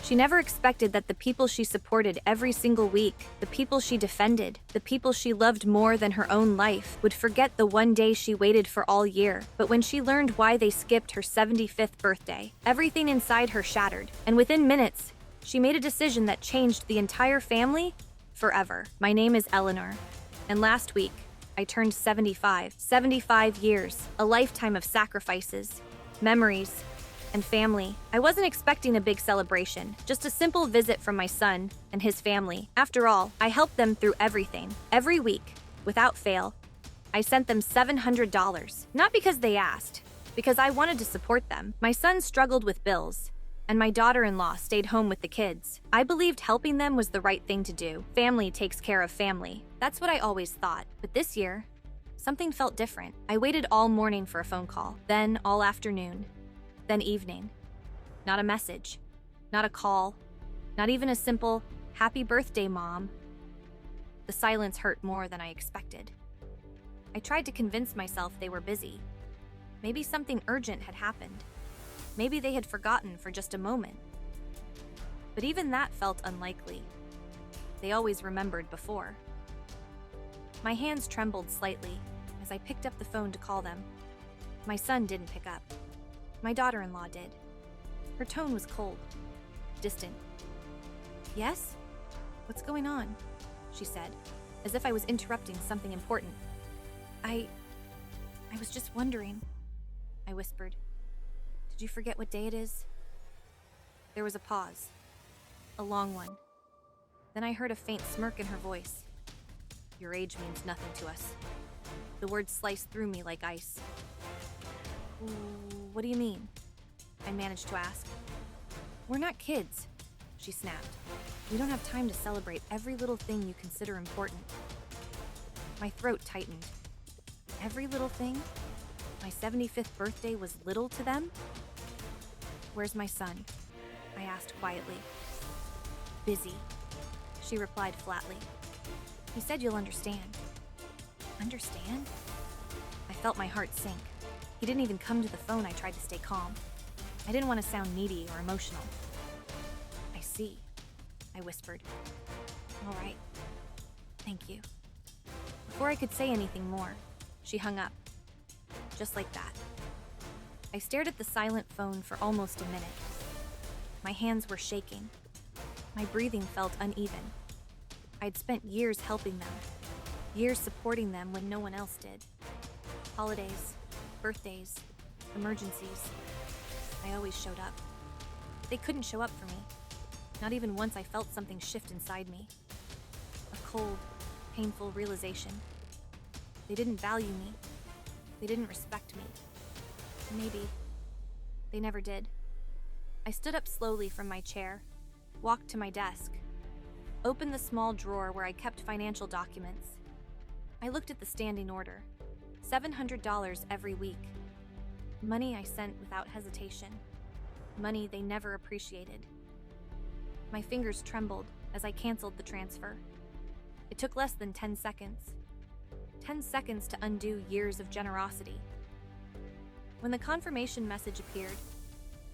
She never expected that the people she supported every single week, the people she defended, the people she loved more than her own life, would forget the one day she waited for all year. But when she learned why they skipped her 75th birthday, everything inside her shattered, and within minutes, she made a decision that changed the entire family forever. My name is Eleanor, and last week, I turned 75. 75 years, a lifetime of sacrifices, memories, and family. I wasn't expecting a big celebration, just a simple visit from my son and his family. After all, I helped them through everything. Every week, without fail, I sent them $700. Not because they asked, because I wanted to support them. My son struggled with bills, and my daughter-in-law stayed home with the kids. I believed helping them was the right thing to do. Family takes care of family. That's what I always thought. But this year, something felt different. I waited all morning for a phone call, then all afternoon, then evening. Not a message, not a call, not even a simple, "Happy birthday, Mom." The silence hurt more than I expected. I tried to convince myself they were busy. Maybe something urgent had happened. Maybe they had forgotten for just a moment. But even that felt unlikely. They always remembered before. My hands trembled slightly as I picked up the phone to call them. My son didn't pick up. My daughter-in-law did. Her tone was cold, distant. "Yes? What's going on?" she said, as if I was interrupting something important. I was just wondering," I whispered. "Did you forget what day it is?" There was a pause, a long one. Then I heard a faint smirk in her voice. "Your age means nothing to us." The words sliced through me like ice. "What do you mean?" I managed to ask. "We're not kids," she snapped. "We don't have time to celebrate every little thing you consider important." My throat tightened. Every little thing? My 75th birthday was little to them? "Where's my son?" I asked quietly. "Busy," she replied flatly. "He said you'll understand." Understand? I felt my heart sink. He didn't even come to the phone. I tried to stay calm. I didn't want to sound needy or emotional. "I see," I whispered. "All right. Thank you." Before I could say anything more, she hung up. Just like that. I stared at the silent phone for almost a minute. My hands were shaking. My breathing felt uneven. I'd spent years helping them, years supporting them when no one else did. Holidays, birthdays, emergencies. I always showed up. They couldn't show up for me. Not even once I felt something shift inside me. A cold, painful realization. They didn't value me. They didn't respect me. Maybe they never did. I stood up slowly from my chair, walked to my desk, opened the small drawer where I kept financial documents. I looked at the standing order. $700 every week. Money I sent without hesitation. Money they never appreciated. My fingers trembled as I canceled the transfer. It took less than 10 seconds. 10 seconds to undo years of generosity. When the confirmation message appeared,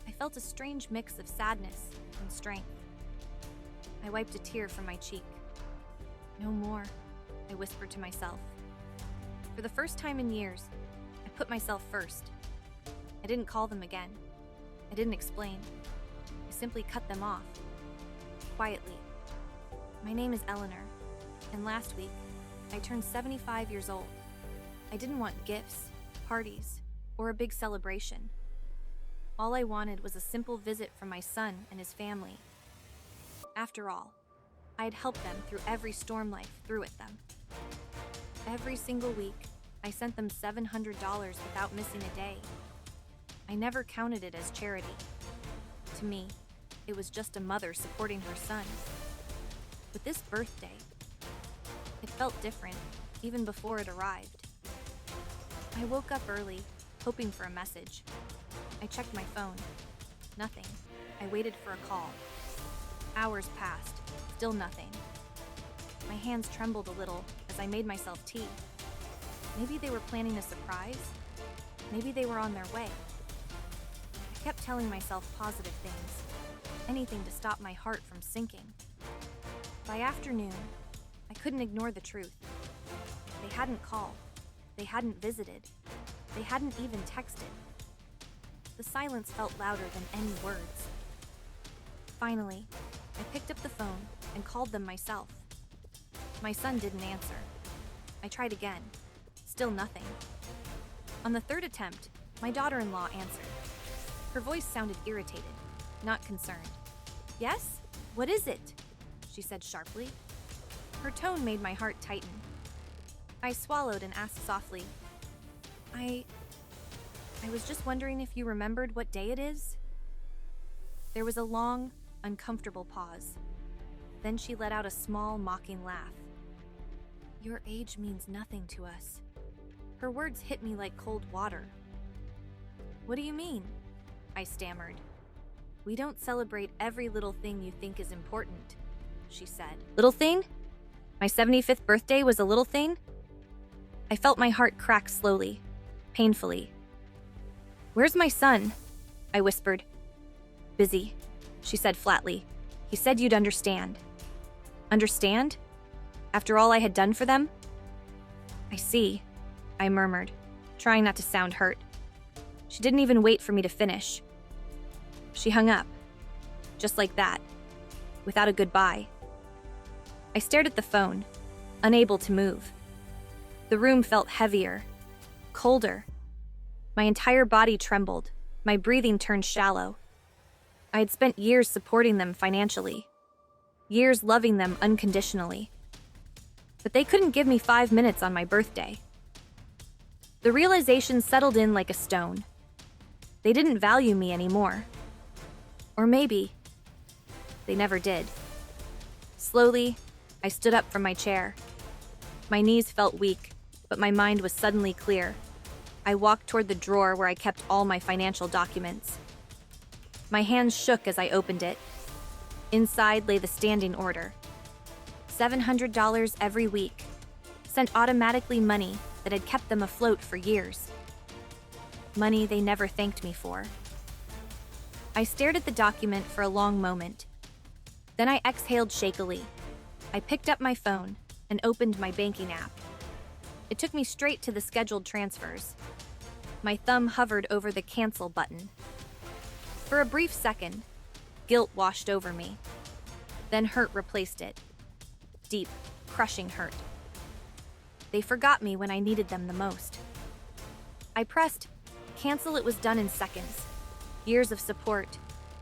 I felt a strange mix of sadness and strength. I wiped a tear from my cheek. "No more," I whispered to myself. For the first time in years, I put myself first. I didn't call them again. I didn't explain. I simply cut them off. Quietly. My name is Eleanor, and last week, I turned 75 years old. I didn't want gifts, parties, or a big celebration. All I wanted was a simple visit from my son and his family. After all, I had helped them through every storm life threw at them. Every single week, I sent them $700 without missing a day. I never counted it as charity. To me, it was just a mother supporting her son. But this birthday, it felt different, even before it arrived. I woke up early, hoping for a message. I checked my phone. Nothing. I waited for a call. Hours passed, still nothing. My hands trembled a little as I made myself tea. Maybe they were planning a surprise. Maybe they were on their way. I kept telling myself positive things. anything to stop my heart from sinking. By afternoon, I couldn't ignore the truth. They hadn't called. They hadn't visited. They hadn't even texted. The silence felt louder than any words. Finally, I picked up the phone and called them myself. My son didn't answer. I tried again. Still nothing. On the third attempt, my daughter-in-law answered. Her voice sounded irritated, not concerned. "Yes? What is it?" she said sharply. Her tone made my heart tighten. I swallowed and asked softly, I was just wondering if you remembered what day it is?" There was a long, uncomfortable pause. Then she let out a small, mocking laugh. "Your age means nothing to us." Her words hit me like cold water. "What do you mean?" I stammered. "We don't celebrate every little thing you think is important," she said. "Little thing? My 75th birthday was a little thing?" I felt my heart crack slowly, painfully. "Where's my son?" I whispered. "Busy," she said flatly. "He said you'd understand." "Understand? After all I had done for them?" "I see," I murmured, trying not to sound hurt. She didn't even wait for me to finish. She hung up, just like that, without a goodbye. I stared at the phone, unable to move. The room felt heavier, colder. My entire body trembled, my breathing turned shallow. I had spent years supporting them financially, years loving them unconditionally. But they couldn't give me 5 minutes on my birthday. The realization settled in like a stone. They didn't value me anymore. Or maybe they never did. Slowly, I stood up from my chair. My knees felt weak, but my mind was suddenly clear. I walked toward the drawer where I kept all my financial documents. My hands shook as I opened it. Inside lay the standing order. $700 every week, sent automatically money that had kept them afloat for years. Money they never thanked me for. I stared at the document for a long moment. Then I exhaled shakily. I picked up my phone and opened my banking app. It took me straight to the scheduled transfers. My thumb hovered over the cancel button. For a brief second, guilt washed over me. Then hurt replaced it. Deep, crushing hurt. They forgot me when I needed them the most. I pressed cancel. It was done in seconds. Years of support,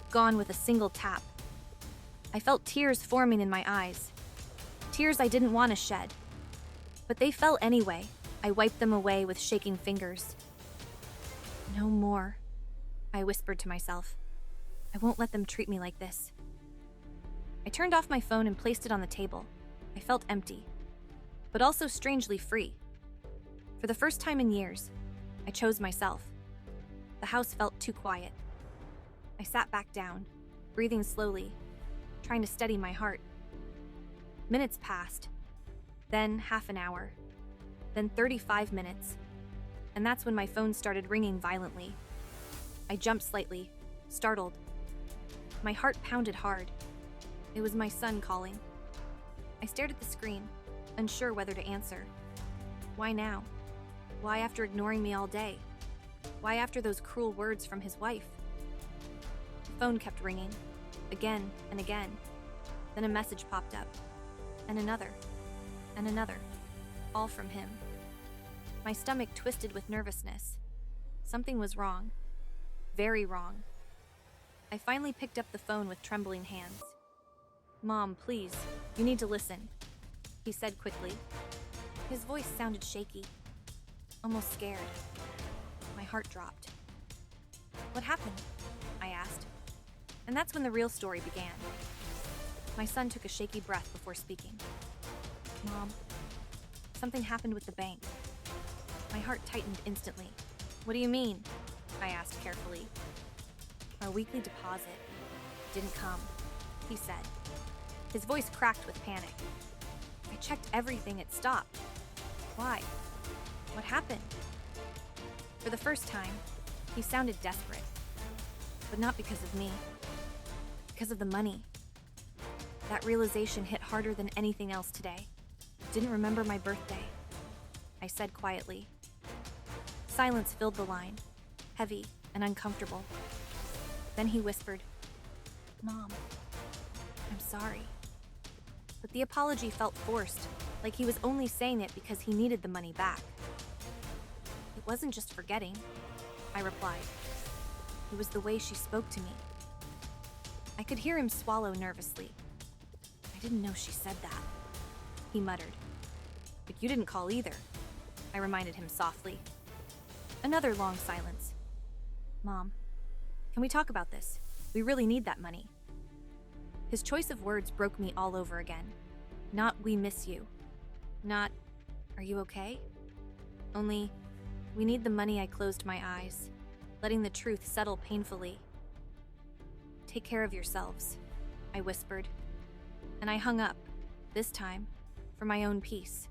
gone with a single tap. I felt tears forming in my eyes. Tears I didn't want to shed. But they fell anyway. I wiped them away with shaking fingers. "No more," I whispered to myself. "I won't let them treat me like this." I turned off my phone and placed it on the table. I felt empty, but also strangely free. For the first time in years, I chose myself. The house felt too quiet. I sat back down, breathing slowly, trying to steady my heart. Minutes passed, then half an hour, then 35 minutes, and that's when my phone started ringing violently. I jumped slightly, startled. My heart pounded hard. It was my son calling. I stared at the screen, unsure whether to answer. Why now? Why after ignoring me all day? Why after those cruel words from his wife? The phone kept ringing, again and again. Then a message popped up, and another, all from him. My stomach twisted with nervousness. Something was wrong, very wrong. I finally picked up the phone with trembling hands. "Mom, please, you need to listen," he said quickly. His voice sounded shaky, almost scared. My heart dropped. "What happened?" I asked. And that's when the real story began. My son took a shaky breath before speaking. "Mom, something happened with the bank." My heart tightened instantly. "What do you mean?" I asked carefully. "Our weekly deposit didn't come," he said. His voice cracked with panic. "I checked everything, it stopped. Why? What happened?" For the first time, he sounded desperate, but not because of me. because of the money. That realization hit harder than anything else today. Didn't remember my birthday, I said quietly. Silence filled the line, heavy and uncomfortable. Then he whispered, "Mom, I'm sorry." But the apology felt forced, like he was only saying it because he needed the money back. "It wasn't just forgetting," I replied. It was the way she spoke to me. I could hear him swallow nervously. "I didn't know she said that," he muttered. "But you didn't call either," I reminded him softly. Another long silence. "Mom, can we talk about this? We really need that money." His choice of words broke me all over again. Not "we miss you." Not "are you okay?" Only, "we need the money." I closed my eyes, letting the truth settle painfully. "Take care of yourselves," I whispered. And I hung up, this time, for my own peace.